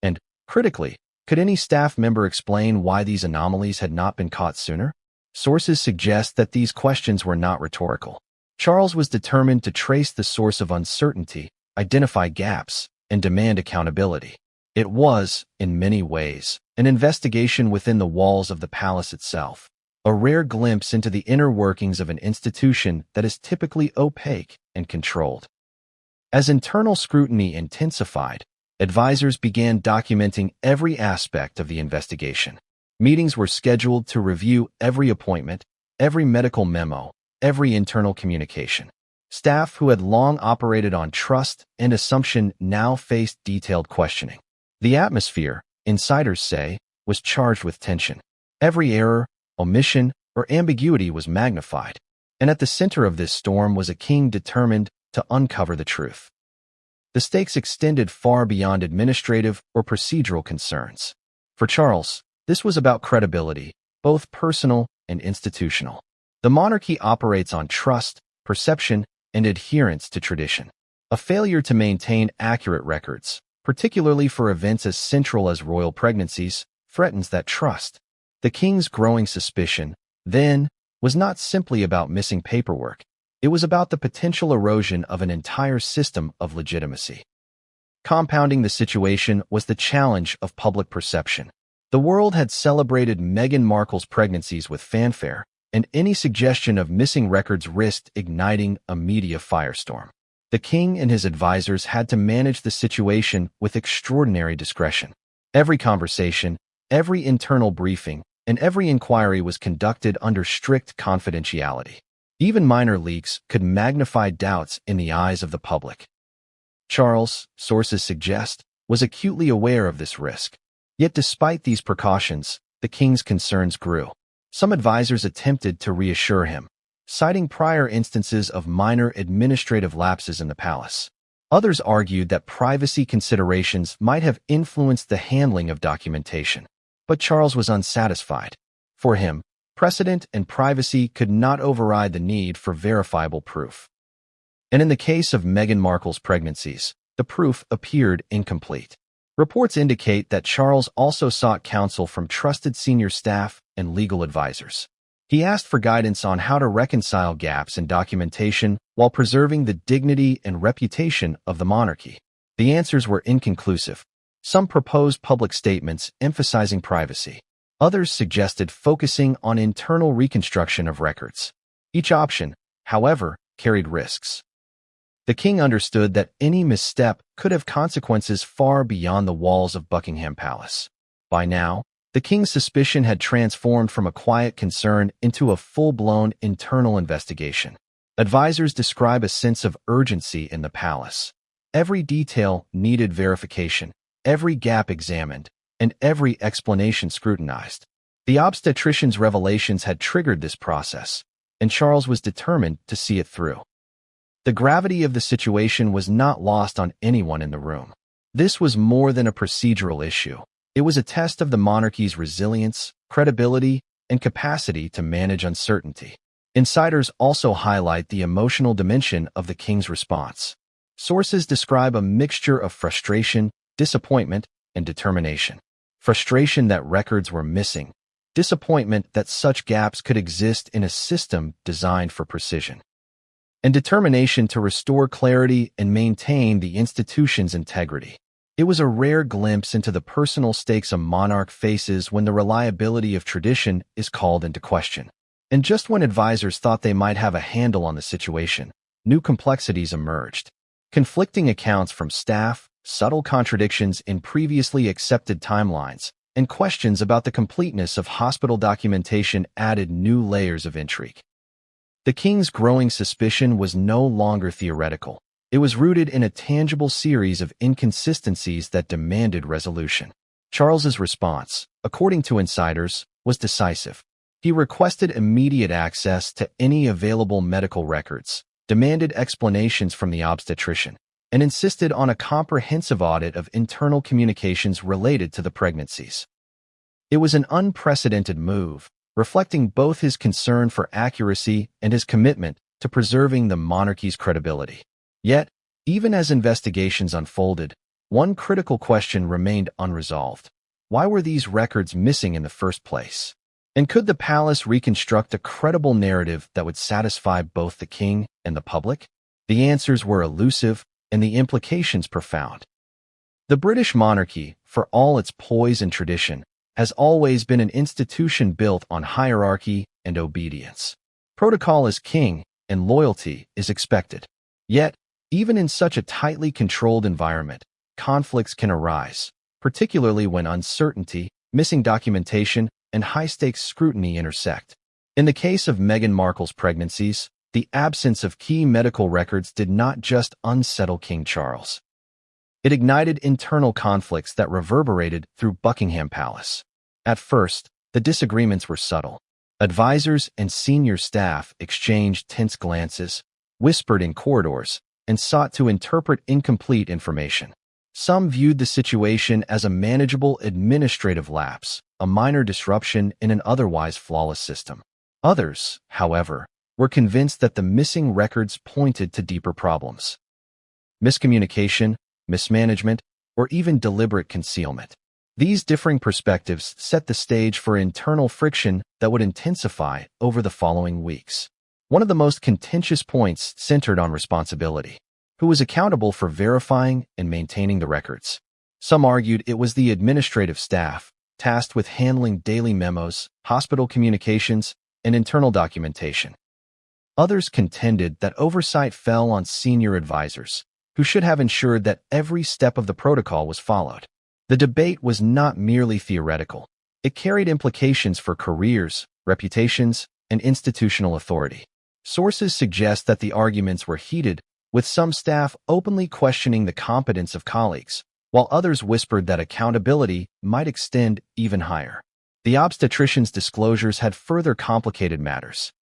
And, critically, could any staff member explain why these anomalies had not been caught sooner? Sources suggest that these questions were not rhetorical. Charles was determined to trace the source of uncertainty, identify gaps, and demand accountability. It was, in many ways, an investigation within the walls of the palace itself, a rare glimpse into the inner workings of an institution that is typically opaque and controlled. As internal scrutiny intensified, advisors began documenting every aspect of the investigation. Meetings were scheduled to review every appointment, every medical memo, every internal communication. Staff who had long operated on trust and assumption now faced detailed questioning. The atmosphere, insiders say, was charged with tension. Every error, omission, or ambiguity was magnified, and at the center of this storm was a king determined to uncover the truth. The stakes extended far beyond administrative or procedural concerns. For Charles, this was about credibility, both personal and institutional. The monarchy operates on trust, perception, and adherence to tradition. A failure to maintain accurate records, particularly for events as central as royal pregnancies, threatens that trust. The king's growing suspicion, then, was not simply about missing paperwork. It was about the potential erosion of an entire system of legitimacy. Compounding the situation was the challenge of public perception. The world had celebrated Meghan Markle's pregnancies with fanfare, and any suggestion of missing records risked igniting a media firestorm. The king and his advisors had to manage the situation with extraordinary discretion. Every conversation, every internal briefing, and every inquiry was conducted under strict confidentiality. Even minor leaks could magnify doubts in the eyes of the public. Charles, sources suggest, was acutely aware of this risk. Yet despite these precautions, the king's concerns grew. Some advisors attempted to reassure him, citing prior instances of minor administrative lapses in the palace. Others argued that privacy considerations might have influenced the handling of documentation. But Charles was unsatisfied. For him, precedent and privacy could not override the need for verifiable proof. And in the case of Meghan Markle's pregnancies, the proof appeared incomplete. Reports indicate that Charles also sought counsel from trusted senior staff and legal advisors. He asked for guidance on how to reconcile gaps in documentation while preserving the dignity and reputation of the monarchy. The answers were inconclusive. Some proposed public statements emphasizing privacy. Others suggested focusing on internal reconstruction of records. Each option, however, carried risks. The king understood that any misstep could have consequences far beyond the walls of Buckingham Palace. By now, the king's suspicion had transformed from a quiet concern into a full-blown internal investigation. Advisors describe a sense of urgency in the palace. Every detail needed verification, every gap examined, and every explanation scrutinized. The obstetrician's revelations had triggered this process, and Charles was determined to see it through. The gravity of the situation was not lost on anyone in the room. This was more than a procedural issue. It was a test of the monarchy's resilience, credibility, and capacity to manage uncertainty. Insiders also highlight the emotional dimension of the king's response. Sources describe a mixture of frustration, disappointment, and determination. Frustration that records were missing, disappointment that such gaps could exist in a system designed for precision, and determination to restore clarity and maintain the institution's integrity. It was a rare glimpse into the personal stakes a monarch faces when the reliability of tradition is called into question. And just when advisors thought they might have a handle on the situation, new complexities emerged. Conflicting accounts from staff, subtle contradictions in previously accepted timelines, and questions about the completeness of hospital documentation added new layers of intrigue. The king's growing suspicion was no longer theoretical. It was rooted in a tangible series of inconsistencies that demanded resolution. Charles's response, according to insiders, was decisive. He requested immediate access to any available medical records, demanded explanations from the obstetrician, and insisted on a comprehensive audit of internal communications related to the pregnancies. It was an unprecedented move, reflecting both his concern for accuracy and his commitment to preserving the monarchy's credibility. Yet, even as investigations unfolded, one critical question remained unresolved. Why were these records missing in the first place? And could the palace reconstruct a credible narrative that would satisfy both the king and the public? The answers were elusive, and the implications profound. The British monarchy, for all its poise and tradition, has always been an institution built on hierarchy and obedience. Protocol is king, and loyalty is expected. Yet, even in such a tightly controlled environment, conflicts can arise, particularly when uncertainty, missing documentation, and high-stakes scrutiny intersect. In the case of Meghan Markle's pregnancies, the absence of key medical records did not just unsettle King Charles. It ignited internal conflicts that reverberated through Buckingham Palace. At first, the disagreements were subtle. Advisors and senior staff exchanged tense glances, whispered in corridors, and sought to interpret incomplete information. Some viewed the situation as a manageable administrative lapse, a minor disruption in an otherwise flawless system. Others, however, were convinced that the missing records pointed to deeper problems. Miscommunication, mismanagement, or even deliberate concealment. These differing perspectives set the stage for internal friction that would intensify over the following weeks. One of the most contentious points centered on responsibility. Who was accountable for verifying and maintaining the records? Some argued it was the administrative staff, tasked with handling daily memos, hospital communications, and internal documentation. Others contended that oversight fell on senior advisors, who should have ensured that every step of the protocol was followed. The debate was not merely theoretical. It carried implications for careers, reputations, and institutional authority. Sources suggest that the arguments were heated, with some staff openly questioning the competence of colleagues, while others whispered that accountability might extend even higher. The obstetrician's disclosures had further complicated matters.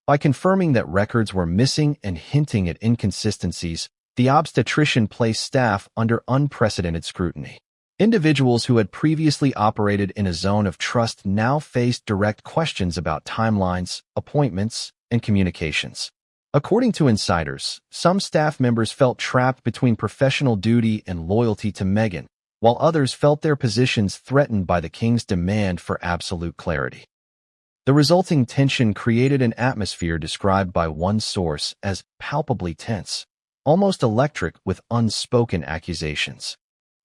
By confirming that records were missing and hinting at inconsistencies, the obstetrician placed staff under unprecedented scrutiny. Individuals who had previously operated in a zone of trust now faced direct questions about timelines, appointments, and communications. According to insiders, some staff members felt trapped between professional duty and loyalty to Meghan, while others felt their positions threatened by the king's demand for absolute clarity. The resulting tension created an atmosphere described by one source as palpably tense, almost electric with unspoken accusations.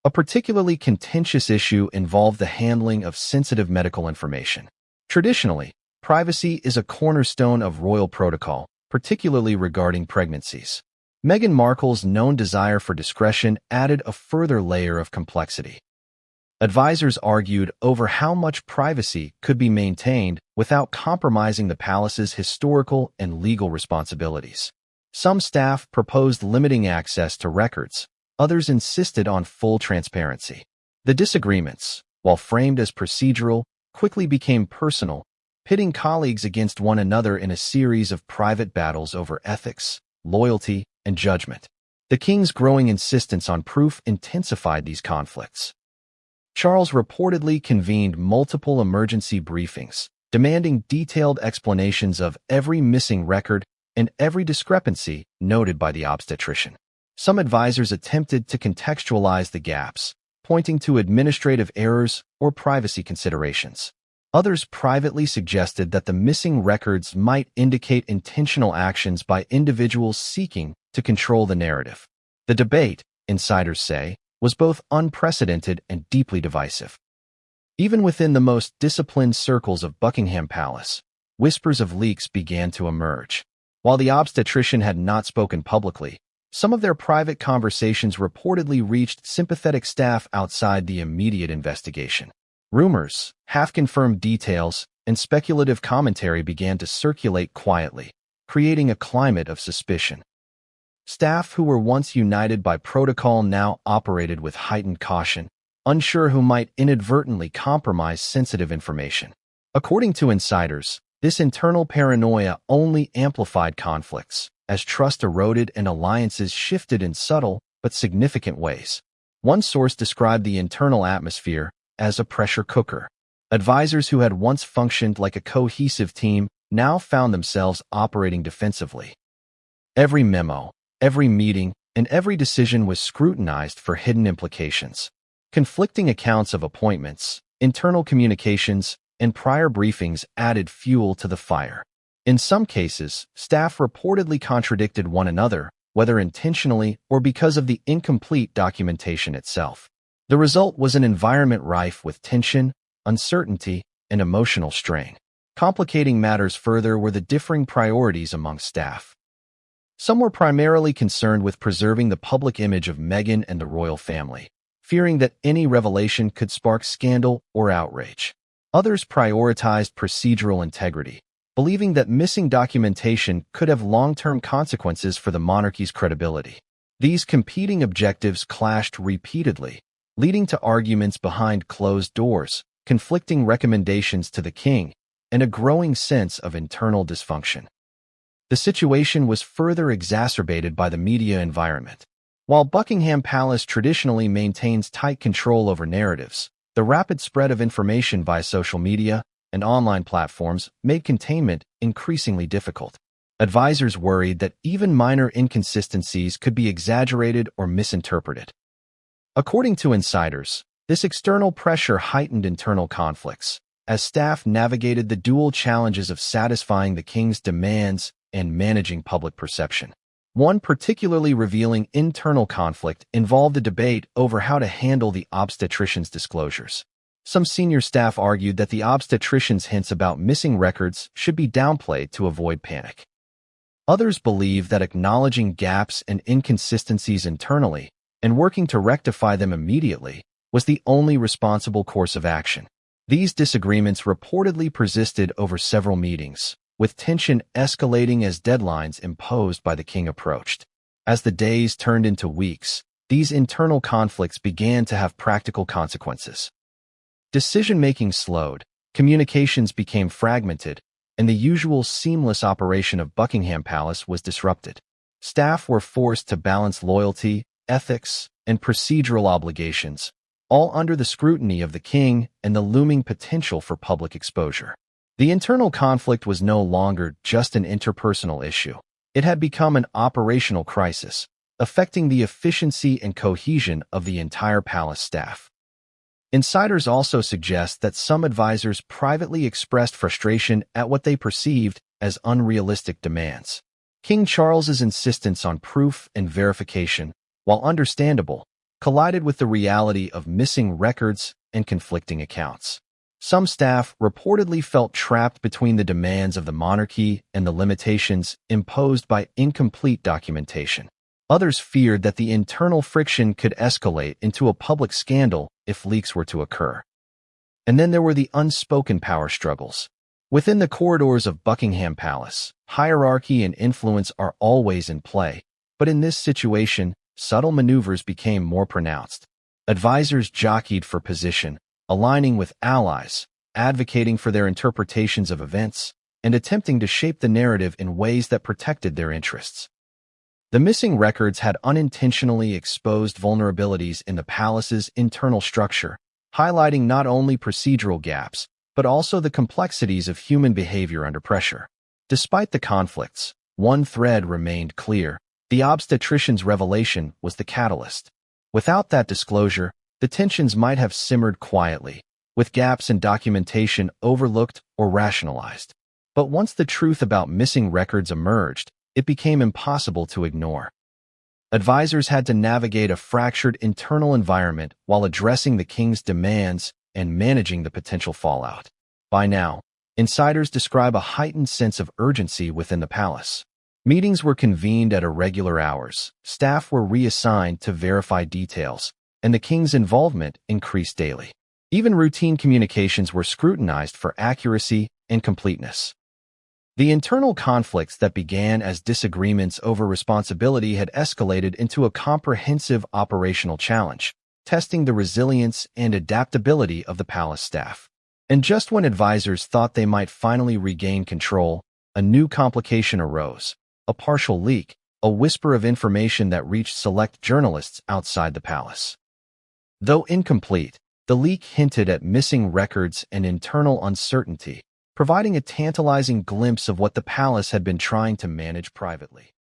A particularly contentious issue involved the handling of sensitive medical information. Traditionally, privacy is a cornerstone of royal protocol, particularly regarding pregnancies. Meghan Markle's known desire for discretion added a further layer of complexity. Advisors argued over how much privacy could be maintained without compromising the palace's historical and legal responsibilities. Some staff proposed limiting access to records. Others insisted on full transparency. The disagreements, while framed as procedural, quickly became personal, pitting colleagues against one another in a series of private battles over ethics, loyalty, and judgment. The king's growing insistence on proof intensified these conflicts. Charles reportedly convened multiple emergency briefings, demanding detailed explanations of every missing record and every discrepancy noted by the obstetrician. Some advisors attempted to contextualize the gaps, pointing to administrative errors or privacy considerations. Others privately suggested that the missing records might indicate intentional actions by individuals seeking to control the narrative. The debate, insiders say, was both unprecedented and deeply divisive. Even within the most disciplined circles of Buckingham Palace, whispers of leaks began to emerge. While the obstetrician had not spoken publicly, some of their private conversations reportedly reached sympathetic staff outside the immediate investigation. Rumors, half-confirmed details, and speculative commentary began to circulate quietly, creating a climate of suspicion. Staff who were once united by protocol now operated with heightened caution, unsure who might inadvertently compromise sensitive information. According to insiders, this internal paranoia only amplified conflicts, as trust eroded and alliances shifted in subtle but significant ways. One source described the internal atmosphere as a pressure cooker. Advisors who had once functioned like a cohesive team now found themselves operating defensively. Every memo, every meeting, and every decision was scrutinized for hidden implications. Conflicting accounts of appointments, internal communications, and prior briefings added fuel to the fire. In some cases, staff reportedly contradicted one another, whether intentionally or because of the incomplete documentation itself. The result was an environment rife with tension, uncertainty, and emotional strain. Complicating matters further were the differing priorities among staff. Some were primarily concerned with preserving the public image of Meghan and the royal family, fearing that any revelation could spark scandal or outrage. Others prioritized procedural integrity, believing that missing documentation could have long-term consequences for the monarchy's credibility. These competing objectives clashed repeatedly, leading to arguments behind closed doors, conflicting recommendations to the king, and a growing sense of internal dysfunction. The situation was further exacerbated by the media environment. While Buckingham Palace traditionally maintains tight control over narratives, the rapid spread of information via social media and online platforms made containment increasingly difficult. Advisors worried that even minor inconsistencies could be exaggerated or misinterpreted. According to insiders, this external pressure heightened internal conflicts, as staff navigated the dual challenges of satisfying the king's demands and managing public perception. One particularly revealing internal conflict involved a debate over how to handle the obstetrician's disclosures. Some senior staff argued that the obstetrician's hints about missing records should be downplayed to avoid panic. Others believed that acknowledging gaps and inconsistencies internally and working to rectify them immediately was the only responsible course of action. These disagreements reportedly persisted over several meetings, with tension escalating as deadlines imposed by the king approached. As the days turned into weeks, these internal conflicts began to have practical consequences. Decision-making slowed, communications became fragmented, and the usual seamless operation of Buckingham Palace was disrupted. Staff were forced to balance loyalty, ethics, and procedural obligations, all under the scrutiny of the king and the looming potential for public exposure. The internal conflict was no longer just an interpersonal issue. It had become an operational crisis, affecting the efficiency and cohesion of the entire palace staff. Insiders also suggest that some advisors privately expressed frustration at what they perceived as unrealistic demands. King Charles's insistence on proof and verification, while understandable, collided with the reality of missing records and conflicting accounts. Some staff reportedly felt trapped between the demands of the monarchy and the limitations imposed by incomplete documentation. Others feared that the internal friction could escalate into a public scandal if leaks were to occur. And then there were the unspoken power struggles. Within the corridors of Buckingham Palace, hierarchy and influence are always in play, but in this situation, subtle maneuvers became more pronounced. Advisors jockeyed for position, aligning with allies, advocating for their interpretations of events, and attempting to shape the narrative in ways that protected their interests. The missing records had unintentionally exposed vulnerabilities in the palace's internal structure, highlighting not only procedural gaps, but also the complexities of human behavior under pressure. Despite the conflicts, one thread remained clear: the obstetrician's revelation was the catalyst. Without that disclosure, the tensions might have simmered quietly, with gaps in documentation overlooked or rationalized. But once the truth about missing records emerged, it became impossible to ignore. Advisors had to navigate a fractured internal environment while addressing the king's demands and managing the potential fallout. By now, insiders describe a heightened sense of urgency within the palace. Meetings were convened at irregular hours, staff were reassigned to verify details, and the king's involvement increased daily. Even routine communications were scrutinized for accuracy and completeness. The internal conflicts that began as disagreements over responsibility had escalated into a comprehensive operational challenge, testing the resilience and adaptability of the palace staff. And just when advisors thought they might finally regain control, a new complication arose: a partial leak, a whisper of information that reached select journalists outside the palace. Though incomplete, the leak hinted at missing records and internal uncertainty, providing a tantalizing glimpse of what the palace had been trying to manage privately.